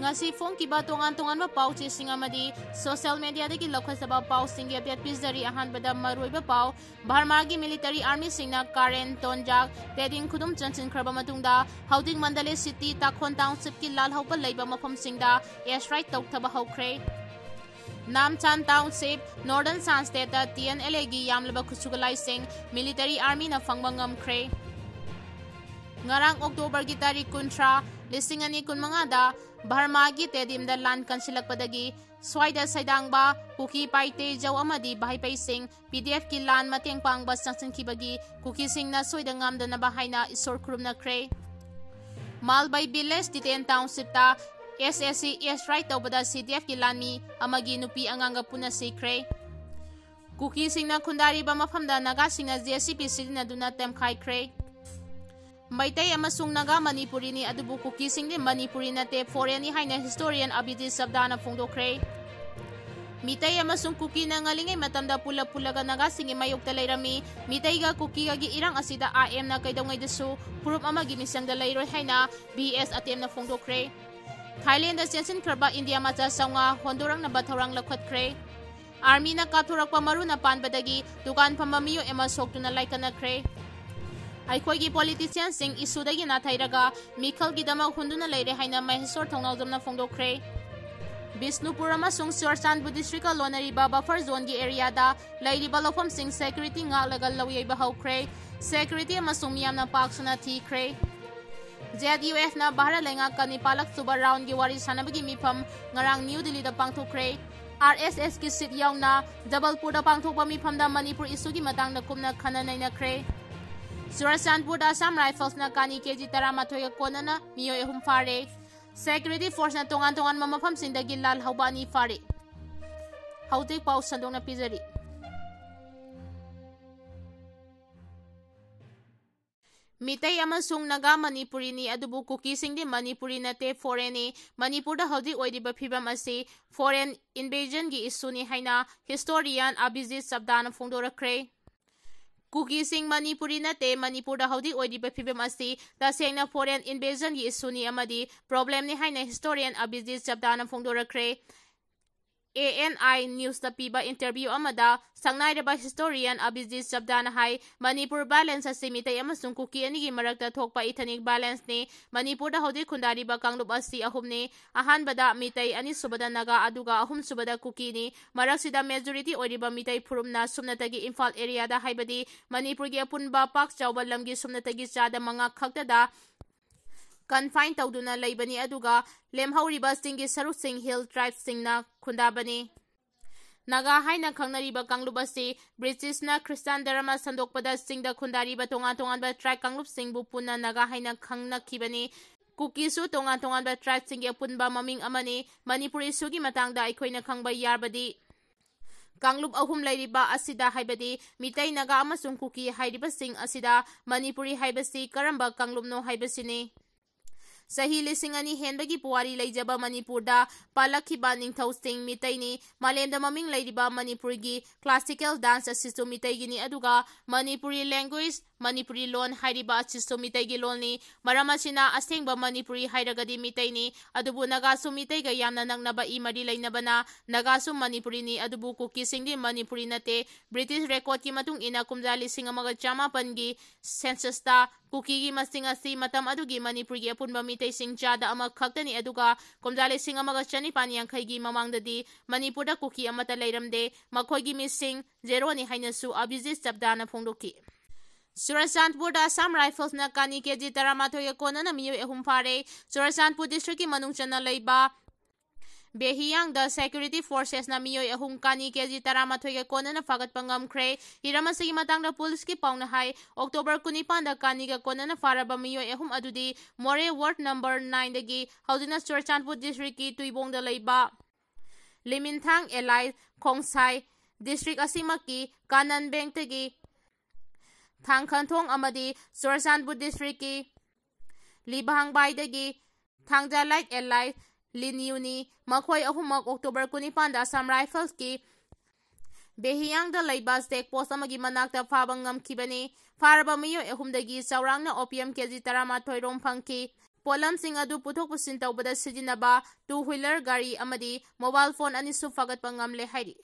ngasi phone kiba tongan ba pau chi singamadi social media dagi lokhasaba pau singi update pizari ahan bada maruiba pau Barma gi military army singna Karen Tonjak Teding khudum chanchin khraba matungda Housing Mandale City Takhon Township ki lal hauba leiba mafam singda airstrike tawthaba haukhre Namchan Township Northern San State TNLA gi yamlaba khusugalai sing military army na fangba ngamkhre ngarang October gi tarik kuntra lisingani kunmanga da Barma gi tedim da land kansilakpadagi swaida saidangba Kuki paite jaw amadi bahai sing PDF ki land mateng pangba sangsin kibagi Kuki sing na soida ngamdana bahaina isor kurumna kre Malbai village Titen Township ta SSC airstrike tawbada CDF ki landmi amagi nupi anganga puna sikre Kuki sing na khundari ba mafamda naga sing na JCP sidina duna Temkhykhre Maitai amasung Naga Manipuri ni adubu Kuki sing ni Manipuri na te foreign ni haina historian Abidi Sabdana Phongdokre Mitai amasung Kuki na ngalingay matamda pula-pulaga Naga sing mayokta layrami Mitai ga Kuki ga gi irang asida AM na kaydaw ngay desu purup amagi misang da layroy haina BS atem na Phongdokre Thailand da sensin kraba India macha saunga Hondurang na bathorang lakhatkre Army na kapthurakpa maru na panbadagi dukan pambamiyo ema soktu na laikanakre Aikhoigi politician sing isudagi na thairaga Mikhal gidama hunduna leire haina mahisor thongnawdamna Phongdokre Bisnupur amasung Siorsan Buddhist Lonariba buffer zone gi area da leiriba lofam sing security ngalaga lawyaiba haukhre security amasung miyamna paksuna thikre ZUF na bahara lenga kani palak suba round gi wari sanabagi mifam ngarang New Delhi da pangthokre RSS ki sit yaungna Jabalpur da pangthokpa mifam da Manipur issue gi matang na kumna khana nainakre Surasanpur da Assam Rifles na kani KG 13 kona na miyoy ahum fare security force na tongan mamafam sindagi lal haubani fare hautik pau sandong na pizari Mitai amasung Naga Manipuri ni adubu Kuki sing di Manipuri na te foreign ni Manipur da haudik oidiba phibam asi foreign invasion gi issue ni haina historian Abhijit Sabdana Phongdorakre Kuki sing Manipuri na te Manipur da haudik oidiba phibam asi tasengna foreign invasion gi issue ni amadi problem ni haina historian Abhijit Sabdana Phongdorakre ANI News ta piba interview amada sangnai historian Abhijit Sabdana hai Manipur balance asi mitai amasung Kuki anigi marakta thokpa ethnic balance ni Manipur da haudik khundari ba Kangla asi ahum ni ahan bada mitai ani subada Naga aduga ahum subada Kuki ni maraksida majority oiriba mitai phurumna sumnatagi Imphal area da haibadi Manipur gi apunba pak chawba lamgi sumnatagi chada manga khakta da confine tawduna leibani aduga lemhauriba singgi saruk sing hill tribe singna khundabani Naga haina khangnariba Kanglup asi British na Christian dharma sandokpada singda khundariba tongan ba tribe Kanglup singbu punna Naga haina khangnakhibani Kuki su tongan ba tribe singgi apunba maming amani Manipuri sugi matangda aikoina khangba yarbadi Kanglup ahum leiriba asida haibadi mitai Naga amasung Kuki hairiba sing asida Manipuri haibasi karamba Kanglup no haibasini Sahi lisingani henbagi puwari leijaba Manipur da palakhiba ningthau sing mitai ni malemda maming leiriba Manipur gi classical dance asistu mitai gi ni aduga Manipuri language Manipuri lon hairiba asistu mitai gi lon ni maramasina asengba Manipuri hairagadi mitai ni adubu Naga su mitai ga yamna nangnaba imari leinabana Naga su Manipuri ni adubu Kuki singdi Manipuri nate British record ki matung ina kumjali singamaga chama pangi census ta Kuki gi masing asi matam adugi Manipur gi apunba mitai sing chada ama khaktani aduga kumjali singamaga chani paniyang gi mamangdadi Manipur da Kuki amata leiramde makhoi gi missing zero ni hainasu Abhijit Sabdana Phongdoki Surasanpur da Assam Rifles na kani KG 13 kona na miyoy ahum fare Surasanpur district ki manung chana Leiba Behiyang da security forces na miyoy ahum kani KG 13 kona na fagat pangamkhre hiramasagi matang da police ki pauna hai October 19 da kani ga kona na faraba miyoy ahum adudi More ward number 9 dagi haudina Surasanpur district ki Tuibong da Leiba Liminthang Elai Khongsai district asimaki Kanan Bank tagi Thangkhanthong amadi Surasanpur district ki Libhangbai dagi Thangja Light Elai Linyuni makhoi ahumak October 19 da Assam Rifles ki Behiyang da Leiba State Post amagi manakta fabang ngamkhibani faraba miyo ahumdagi saurangna opium KG 13 rom phangki पोलमसिंग अदु पुथोक पुसिन तौबदा सिजिनबा two wheeler गाड़ी अमदी mobile phone अनिसु फगतपा ngamle हाइरि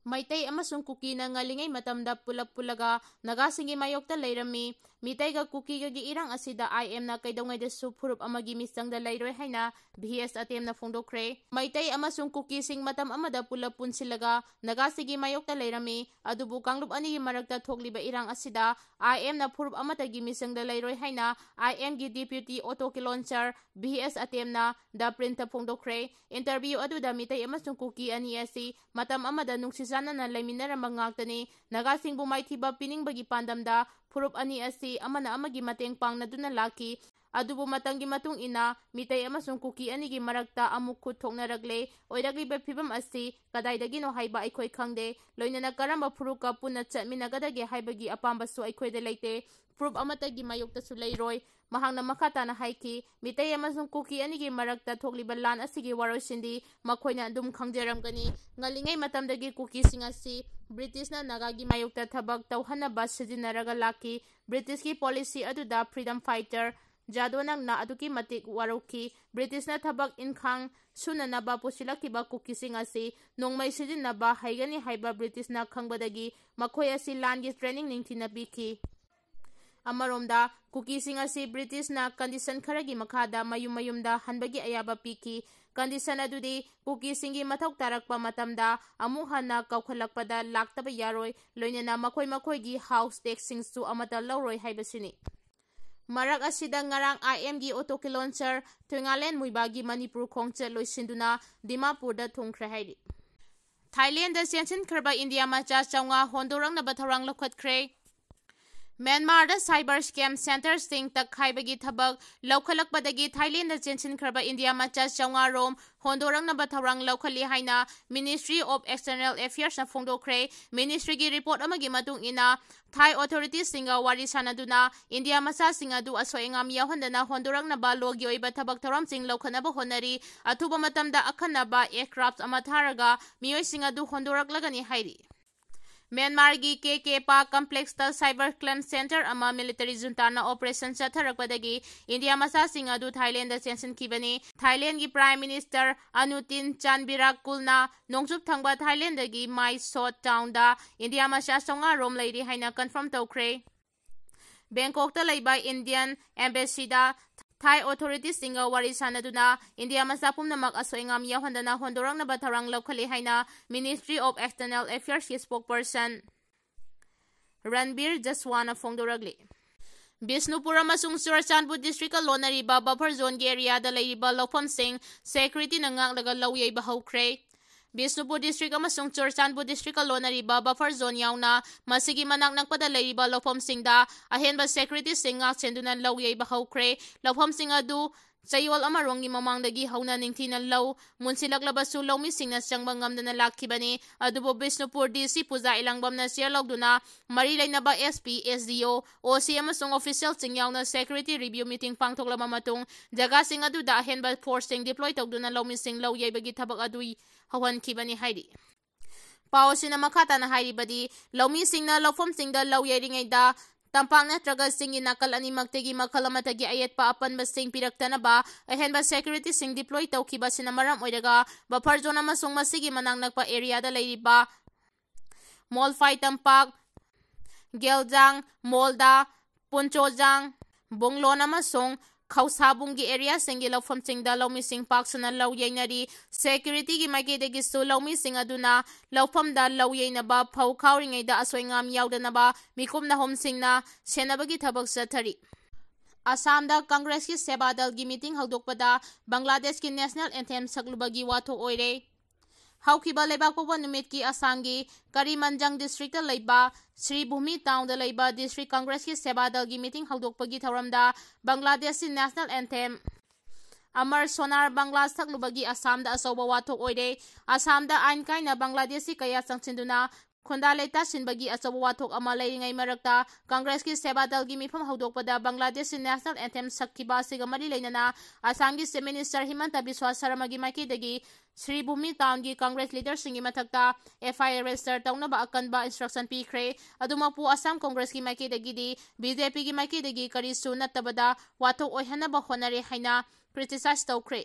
Maitai amasung Kuki na ngalingay matamda pulak-pulaga nagasingi mayokta layrami mitay ga Kuki ga giirang asida IM na kay dawngay da supurup amagi misang da layroy hay na BS atem na Phongdokre Maitai amasung Kuki sing matam amada pulapun silaga nagasigi mayokta layrami adubu Kanglup ani maragta thokliba irang asida IM na purup amata gi misang da layroy hay na IM gi deputy auto-launcher BS atem na da printa Phongdokre interview adu da mitay amasung Kuki ani asi matam amada nung sana na laiminara mangangtani nagasingbu maithiba piningbagi pandamda purup ani asi amana amagi mateng pangna duna laki adubu matangi matung ina mitay amasung Kuki ani gi maragta amuk khut thoknaragle oiragli ba phibam asi kadaidagi no haiba aikoi khangde loinana karamba puruka punna chatminagadage haibagi apamba su aikoi de leite purup amatagi mayokta su leiroi mahangna makata na haiki mitay amasung Kuki ani gi maragta thokliba lan asigi warosindi makhoina dum khangjaramgani ngalingay matamdagi Kuki singasi British na nagagi mayokta thabak tawhanaba sijinaraga laki British ki policy aduda freedom fighter jadonang na aduki matik waroki British na thabak inkhang sunanaba pusilakiba Kuki singasi nongmei sijinaba haigani haiba British na khangbadagi makhoi asi langi training ningthina biki Amaromda Kuki singasi British na condition kharagi makhada mayum-mayumda hanbagi ayaba piki condition adudi Kuki singi mathok tarakpa matamda amu hana kaukhalakpada laktaba yaroi loinana makhoi gi house tax singsu amata lawroi haibasini Marak asida ngarang IM gi auto-launcher Thungalen muibagi Manipur khongche loisinduna Dimapur da Temkhykhre hairi Thailand da siansin kharba India macha chawnga hondorang na batharang lokhatkre Myanmar da cyber scam center sting takhaibagi thabak laukhalakpadagi Thailand da chensin kharba India macha chawnga rom hondorang na batharang laukhali haina Ministry of External Affairs na Phongdokre Ministry gi report amagi matung ina Thai authorities singa wari sanaduna India macha singa du asoengam yahondana hondorang na ba logi oiba thabak tharam sing laukhanaba honari athuba matamda akhanaba aircraft amatharaga miyoi singa du hondorak lagani hairi Myanmar gi KK Pa complex ta cyber crime center ama military junta na operation chatharakpadagi India masa singa du Thailand da sensin kibani Thailand gi Prime Minister Anutin Chanvirakul nongchup thangba Thailand gi Mai Sot town da India masa songa rom lairi haina confirm tawkre Bangkok ta Leiba Indian embassy da Thai authorities singa wari sanaduna India masapum namak asoengam yahondana hondorang na batharang lawkhali haina Ministry of External Affairs ki spokesperson Ranbir Jaswana Phongdoragli Bisnupur amasung Surachandpur district lonariba buffer zone gi area da leiriba lawpham sing security na nganglaga lawyai bahawkre Bisnupur district amasung Surachandpur district lonariba buffer zone yauna masigi manak nakpada leiriba lawpham singda ahenba security singa chenduna lawyai bahawkre lawpham singa du Chayol amarongi mamangdagi hauna ningthina law munsilaklabasu lawmi singna changba ngamdana lakhibani adubo Bisnupur DC Puja Ilangbam na share logduna mari lainaba SP SDO OC amasung official sing yauna security review meeting pangthoklama matung jaga sing adu da henba force sing deploy togduna lawmi sing law yaibagi thabak adui hawan khibani hairi Pawsina makata na hairi badi lawmi singna lawpham singda law yairingai da Tampang na tragal sing inakal animagtegi makalamatagi ayat pa apan basing piraktana ba ahenba security sing deploy tawkiba sinamaram oidaga buffer zone amasung masigi manang nagpa area da lairiba Molfai Tampak Geljang Molda Punchojang Bonglon amasung Kausabungi area singi lawpham singda lawmi sing paksana law yainari security gi maigedegi su lawmi sing aduna lawpham da law yaina ba phau khawringai da asoingam yaudana ba mikum na hom singna senabagi thabak sathari Assam da Congress ki sebadal gi meeting hawdokpada Bangladesh ki national anthem saklubagi wato oire Haukiba Leiba Popa Numit ki Assam gi Karimanjang district Leiba Sri Bhumi town da Leiba district Congress ki sebadal gi meeting hawdokpagi tharamda Bangladesh national anthem Amar Sonar Bangla saklubagi Assam da asoba wato oire Assam da ain kaina Bangladeshi kaya sangchinduna Khunda Leita Sinbagi Achabu Wathok Ama Leiringai Marakta Congress ki Seba Dal gi mifam haudokpada Bangladesh National Anthem sakhiba siga mari leinana Assam gi Chief Minister Himanta Biswa Sarma gi maikidagi Sri Bhumi Town gi Congress leader singi mathakta FIR register taunaba akanba instruction pikhre adumapu Assam Congress gi maikidagi di BJP gi maikidagi karisu natabada wathok oihanaba honare haina criticize tawkhre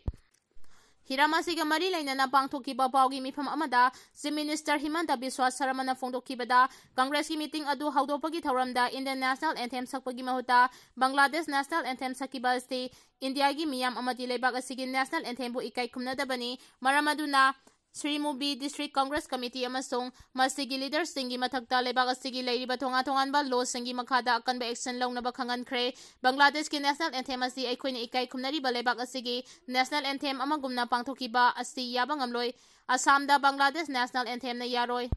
Hiramasiga mari lainana pangthokiba pawgi mifam amada Chief Minister Himanta Biswa Sarmana phongdokhibada Congress ki meeting adu haudopagi thoramda Indian National Anthem sakpagi mahuta Bangladesh National Anthem sakiba sti India gi miyam amadi Leiba asigi National Anthem bu ikai khumnadabani maramaduna Sri Mubi District Congress Committee amasung masigi leaders singi mathakta Leiba asigi leiriba thonga thonganba law singi makhada akanba action lawnaba khangankhre Bangladesh ki National Anthem asi aikhoina ikai khumnari ba Leiba asigi National Anthem amagumna pangthokiba asi yaba ngamloi Assamda Bangladesh National Anthem na yaroi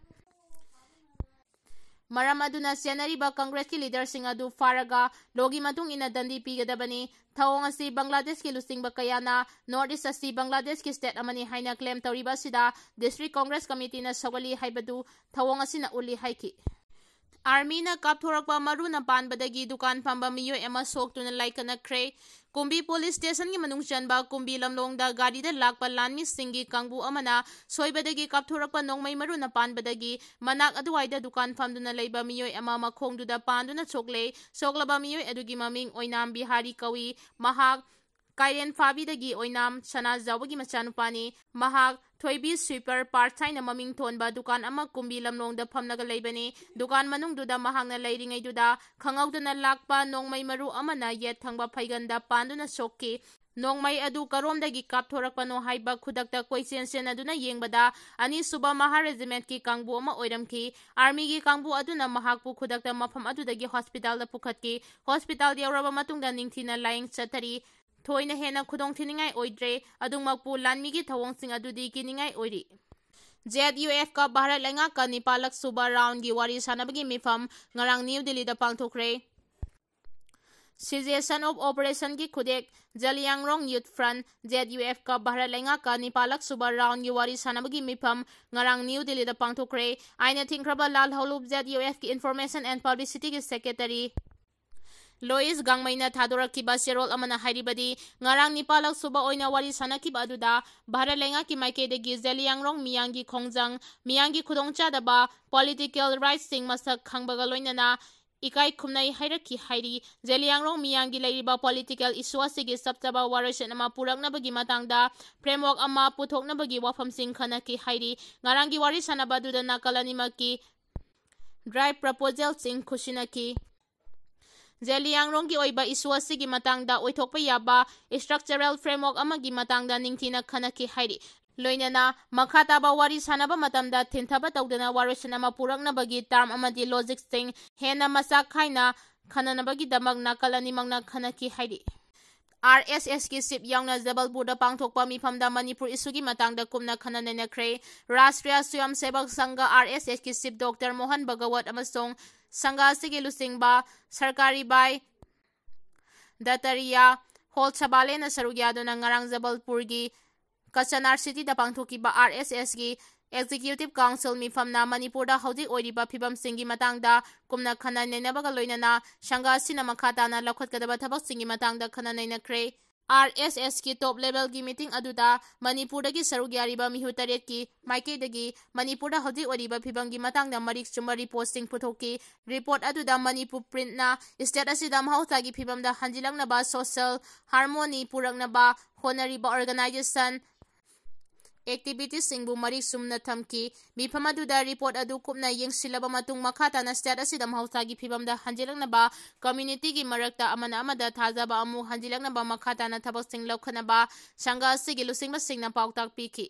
Maram aduna senariba Congress ki leader sing adu faraga logi matung ina dandi pigadabani thawong asi Bangladesh ki lusing bakayana North East asi Bangladesh ki state amani haina claim tawriba sida District Congress Committee na sagali haibadu thawong asi na uli haiki Army na kapthorakpa maru na panbadagi dukan pamba miyo ema soktuna laikanakhre Kumbi Police Station ki manung chanba Kumbi lamlongda gari da lakpa lanmi singi kangbu amana soibadagi kapthorakpa Nongmei maru na panbadagi manak aduwaida dukan famduna leiba miyoy ama makhongduda panduna chokle soklaba miyoy adugi maming oinam Bihari kawi mahak Kairen Fabidagi oinam Sana Zawagi machanupani mahak Thoibi sweeper part-time na maming thonba dukan ama Kumbi lamlongda phamnaga leibani dukan manungduda mahangna leiringai duda khangawduna lakpa Nongmei maru amana yet thangba phaiganda panduna sokki Nongmei adu karomdagi kapthorakpano haiba khudakta koichen aduna yengbada ani suba maha regiment ki kangbu ama oiramki army gi kangbu aduna mahakpu khudakta mafam adudagi hospital da pukhatki hospital yauraba matungda ningthina laing chatari Thoina hena khudong thiningai oidre adungmakpu lanmigi thawongsing adudi kiningai oiri ZUF ka Bharat lenga ka Nepalak suba round gi wari sanabagi mifam ngarang New Delhi da pangthokre Suggestion of Operation ki khudek Jalyangrong Youth Front ZUF ka Bharat lenga ka Nepalak suba round gi wari sanabagi mifam ngarang New Delhi da pangthokre aina thingkraba Lal Holup ZUF ki Information and Publicity ki Secretary Lois Gangmaina Thadoraki Serol Amana Haribadi, Ngarang Nipalak Suba Oina Wari Sanaki Baduda, Bharalenga Kimaike de Gizeliangrong Miyangi Kongjang, Miyangi Kudongcha Daba, Political Rights Sing Masak Kangbagaloinana, Ikai Kumnai Hierarchy Hairi, Zeliangrong Miyangi Laiba Political Isuasigi Saptaba Warashan Ama Purak Nabagi Matangda, Framework Ama Putok Nabagi Wafam Sing Kanaki Hairi, Ngarangi Wari Sanabaduda Nakalanimaki, Drive Proposal Sing Kushinaki. Zeliangrong ki oiba isuasi gi matangda oithokpa yaba structural framework amagi matangda ningthina khanaki hairi loinana makhata ba wari sanaba matamda thinthaba tawdana warosana ma purakna bagi term amadi logic sting hena masak khaina khananabagi damak nakalani mangna khanaki hairi RSS ki sip yaungna Jabalpur da pangthokpa mifamda Manipur isugi matangda kumna khananena khre Rashtriya Swayam Sevak Sangha RSS ki sip Dr Mohan Bhagawat amasong Sangha sige lusingba sarkari bai Datariya Hol Chabale na sarugyado ng ngarang Jabalpur gi Kachanar City da pangthokiba RSS gi Executive Council mifam na Manipur da haudik oiriba phibam singi matangda kumna khananena baga loinana Sangha sina makhata na lakhotkadaba thabak singi matangda khananena kre RSS ki top level ki meeting aduda Manipur dagi sarugyariba mihu taret ki maike dagi Manipur da haudik oiriba phibam gi matangda marik chumari posting puthoki report aduda Manipur print na state asida mahauta gi phibam da hanjilangna ba social harmony purakna ba honariba organization activities singbu marik sumna thamki mifamaduda report adu kupna yengsilaba matung makhata na state asida mahauta gi phibam da hanjilangna ba community gi marakta amana amada thajaba amu hanjilangna ba makhata na thabak sing lokhana ba Sangha sigi lusingba singna pautak piki